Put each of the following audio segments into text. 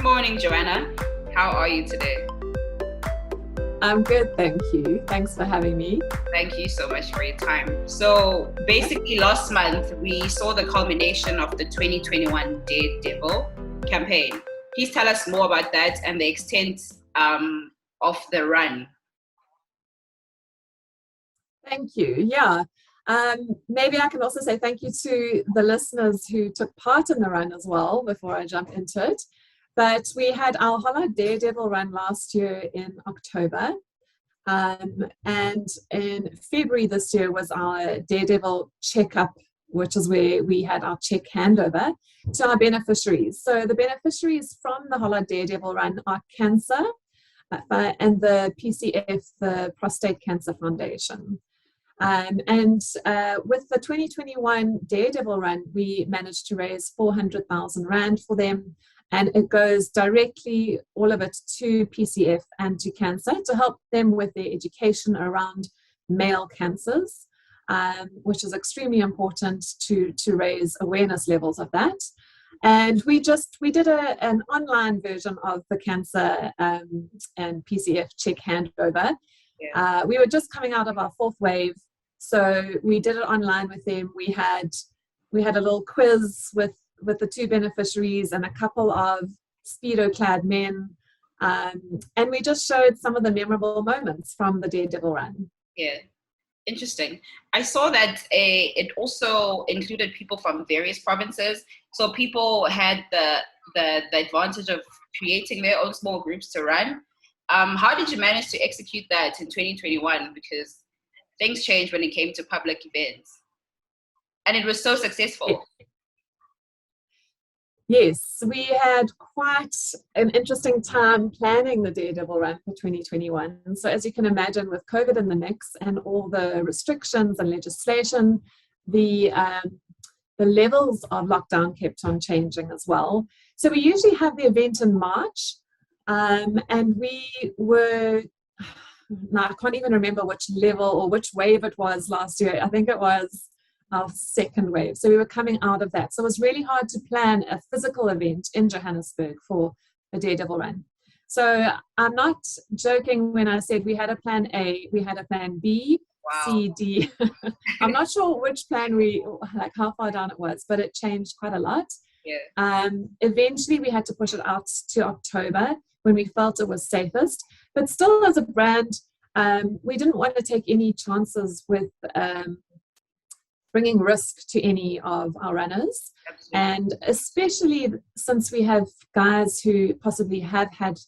morning, Joanna. How are you today? I'm good, thank you. Thanks for having me. Thank you so much for your time. So basically last month, we saw the culmination of the 2021 Daredevil campaign. Please tell us more about that and the extent of the run. Thank you. Yeah. Maybe I can also say thank you to the listeners who took part in the run as well before I jump into it. But we had our Holla Daredevil run last year in October. And in February this year was our Daredevil checkup, which is where we had our check handover to our beneficiaries. So the beneficiaries from the Holla Daredevil run are cancer and the PCF, the Prostate Cancer Foundation. With the 2021 Daredevil run, we managed to raise 400,000 Rand for them. And it goes directly, all of it, to PCF and to cancer to help them with their education around male cancers, which is extremely important to raise awareness levels of that. And we did an online version of the cancer and PCF check handover. Yeah. We were just coming out of our fourth wave, so we did it online with them. We had a little quiz with the two beneficiaries and a couple of Speedo-clad men, and we just showed some of the memorable moments from the Daredevil run. Yeah, interesting. I saw that it also included people from various provinces, so people had the advantage of creating their own small groups to run. How did you manage to execute that in 2021? Because things changed when it came to public events, and it was so successful. Yes, we had quite an interesting time planning the Daredevil run for 2021. So as you can imagine, with COVID in the mix and all the restrictions and legislation, the levels of lockdown kept on changing as well. So we usually have the event in March, and we were, now I can't even remember which level or which wave it was last year. I think it was our second wave. So we were coming out of that. So it was really hard to plan a physical event in Johannesburg for the Daredevil run. So I'm not joking when I said we had a plan A, we had a plan B, wow. C, D. I'm not sure which plan how far down it was, but it changed quite a lot. Yeah. Eventually we had to push it out to October when we felt it was safest. But still, as a brand, we didn't want to take any chances with bringing risk to any of our runners. Absolutely. And especially since we have guys who possibly have had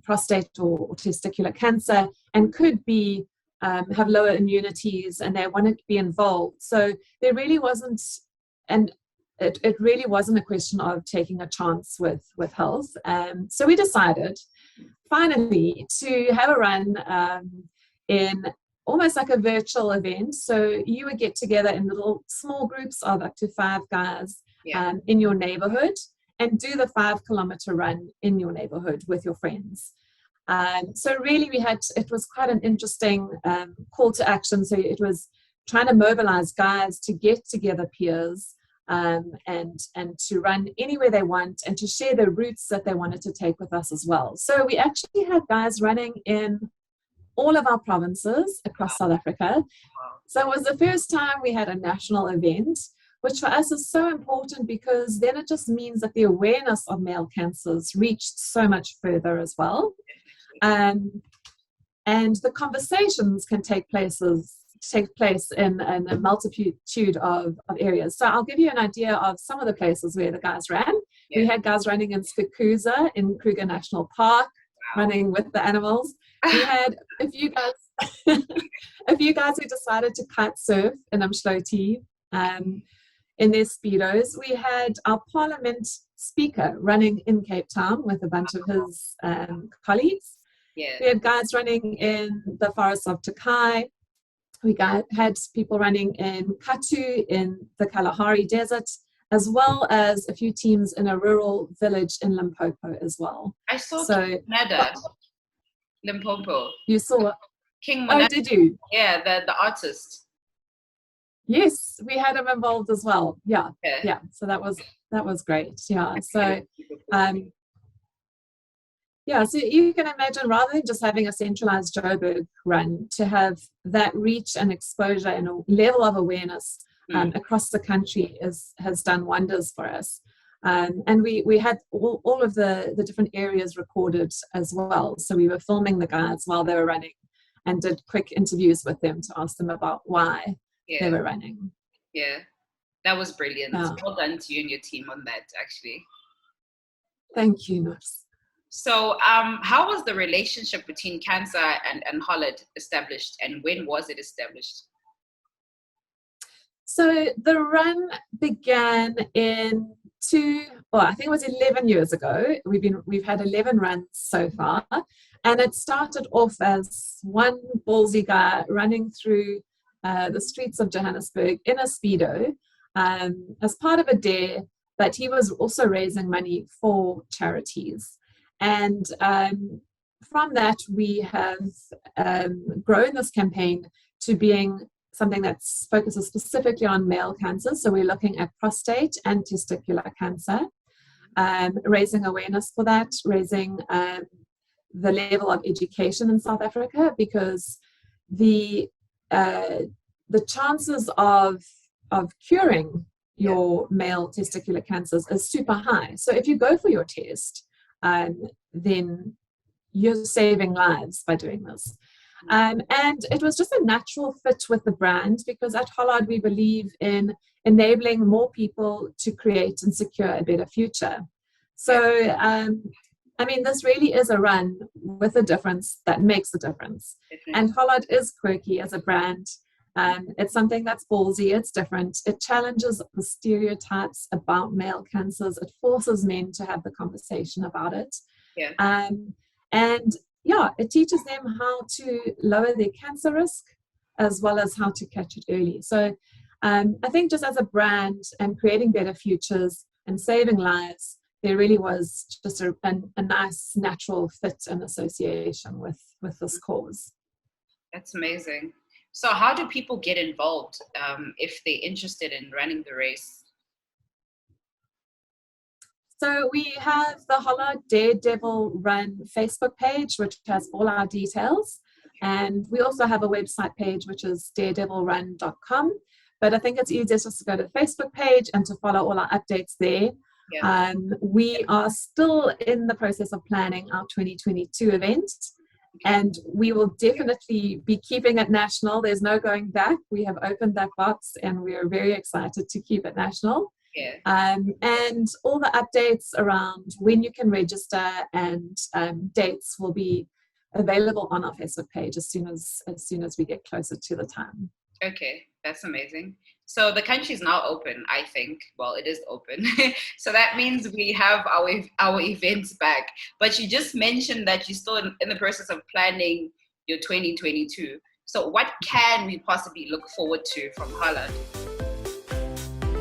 prostate or testicular cancer and could be have lower immunities, and they want to be involved. So there really wasn't, and it really wasn't a question of taking a chance with health. So we decided finally to have a run in almost like a virtual event. So you would get together in little small groups of up to 5 guys in your neighborhood and do the 5-kilometer run in your neighborhood with your friends. So really it was quite an interesting call to action. So it was trying to mobilize guys to get together peers and to run anywhere they want and to share the routes that they wanted to take with us as well. So we actually had guys running in all of our provinces across South Africa. So it was the first time we had a national event, which for us is so important because then it just means that the awareness of male cancers reached so much further as well. And the conversations can take place in a multitude of areas. So I'll give you an idea of some of the places where the guys ran. Yeah. We had guys running in Skukuza in Kruger National Park, running with the animals. We had a few guys who decided to kite surf in Umdloti in their Speedos. We had our Parliament speaker running in Cape Town with a bunch of his colleagues. Yeah. We had guys running in the forests of Takai. We had people running in Katu in the Kalahari Desert, as well as a few teams in a rural village in Limpopo as well. I saw King Monada, Limpopo. You saw King Monada? Oh, did you? Yeah, the artist. Yes, we had him involved as well. Yeah, Yeah. yeah. So that was great. Yeah. So Super cool. yeah, so you can imagine rather than just having a centralized Joburg run, to have that reach and exposure and a level of awareness across the country has done wonders for us. And we had all of the different areas recorded as well. So we were filming the guys while they were running and did quick interviews with them to ask them about why they Yeah. were running. Yeah. That was brilliant. Yeah. Well done to you and your team on that, actually. Thank you, Nurs. So, how was the relationship between Cancer and Hollard established, and when was it established? So the run began I think it was 11 years ago. We've had 11 runs so far, and it started off as one ballsy guy running through the streets of Johannesburg in a Speedo as part of a dare, but he was also raising money for charities. And from that, we have grown this campaign to being something that focuses specifically on male cancer. So we're looking at prostate and testicular cancer, raising awareness for that, raising the level of education in South Africa, because the chances of curing your male testicular cancers is super high. So if you go for your test, then you're saving lives by doing this. And it was just a natural fit with the brand, because at Hollard we believe in enabling more people to create and secure a better future. So, I mean, this really is a run with a difference that makes a difference. And Hollard is quirky as a brand. It's something that's ballsy, it's different. It challenges the stereotypes about male cancers. It forces men to have the conversation about it. Yeah. And yeah, it teaches them how to lower their cancer risk as well as how to catch it early. So I think just as a brand and creating better futures and saving lives, there really was just a nice natural fit and association with this cause. That's amazing. So how do people get involved if they're interested in running the race? So we have the Hollard Daredevil Run Facebook page, which has all our details. And we also have a website page, which is daredevilrun.com. But I think it's easiest just to go to the Facebook page and to follow all our updates there. Yeah. We are still in the process of planning our 2022 event. And we will definitely be keeping it national. There's no going back. We have opened that box and we are very excited to keep it national. Yeah. And all the updates around when you can register and dates will be available on our Facebook page as soon as we get closer to the time. Okay, that's amazing. So the country is now open, I think. Well, it is open. So that means we have our events back. But you just mentioned that you're still in the process of planning your 2022. So what can we possibly look forward to from Hollard?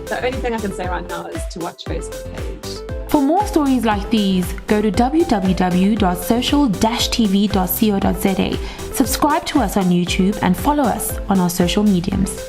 The only thing I can say right now is to watch Facebook page. For more stories like these, go to www.social-tv.co.za, subscribe to us on YouTube and follow us on our social mediums.